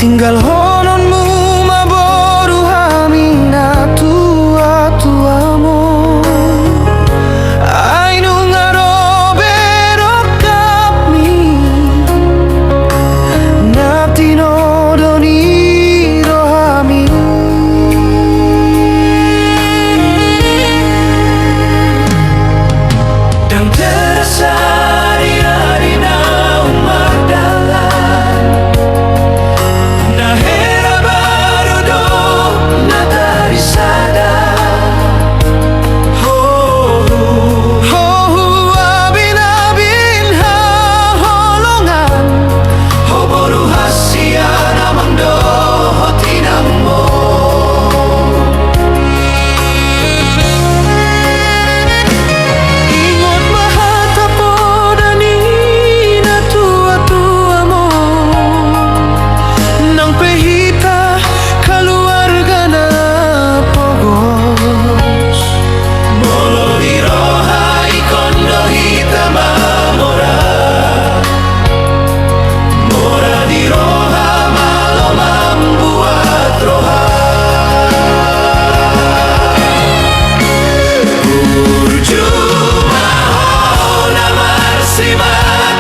tinggal hononmu maboru hamina tua-tua mo ainu ngarobe rokapmi natino doni rohami dan terasa hari-hari na umadalan na hera baru do na tarisada abin-abin ha holongan hoboru hasia namang do hotinang mo ingot mahatapo dani na tua-tua mo nang pehita keluarga na pogos molo di roha ikondo hita mamora mora di roha malo membuat roha Urjuma hona marsima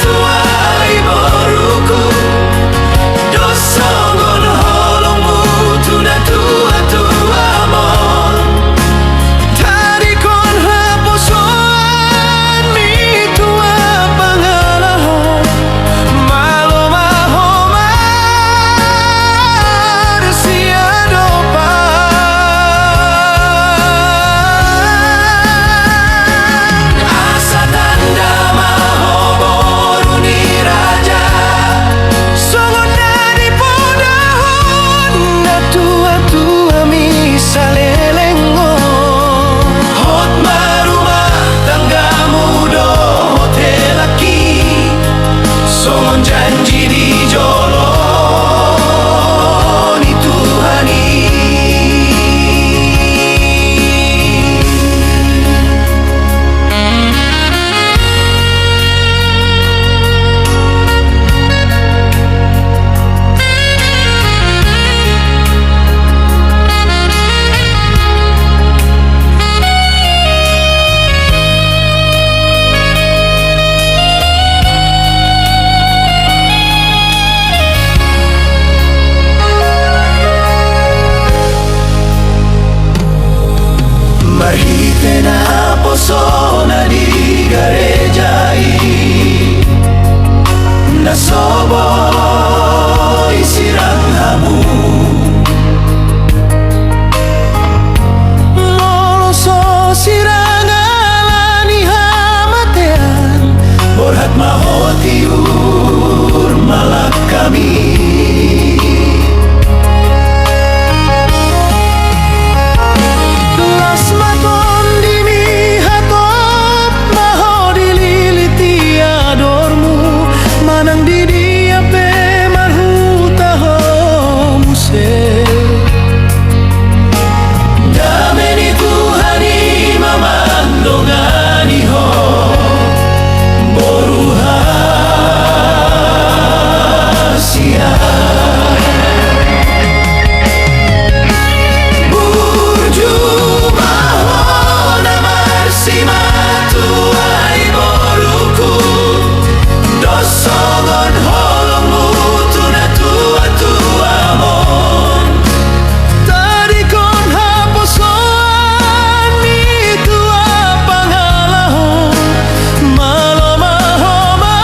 tuai boruku dosongon holongmu tuna tua-tua mon tarikon haposoan mi tua pangalahan malo mahomar siadopan asa tanda mahoboru ni raja songon dari podahon na tua-tua mi salelengo hot marumah tanggamu do hotelaki songon janji di jolo ni Tuhani Marhite na posona di garejai nasobo isirang hamu loloso sirang alani hamatean borhat mahotiur malak kami las maton dini hatop maho dililiti adormu manang didi ape marhuta homuse dameni Tuhani mamandongani ho boru hasia Urjuma hona marsima tuai boruku dosongon holongmu tuna tua-tua mon tarikon haposoan mi tua pangalahon malo mahomar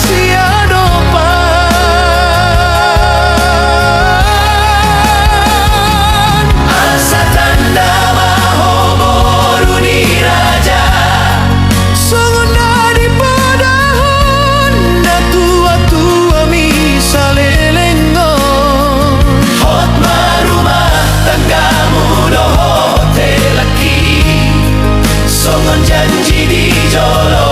siadopan asa tanda mahoboru ni raja songon dari podahon na tua-tua mi salelengo hot marumah tanggamu do hotelaki songon janji di jolo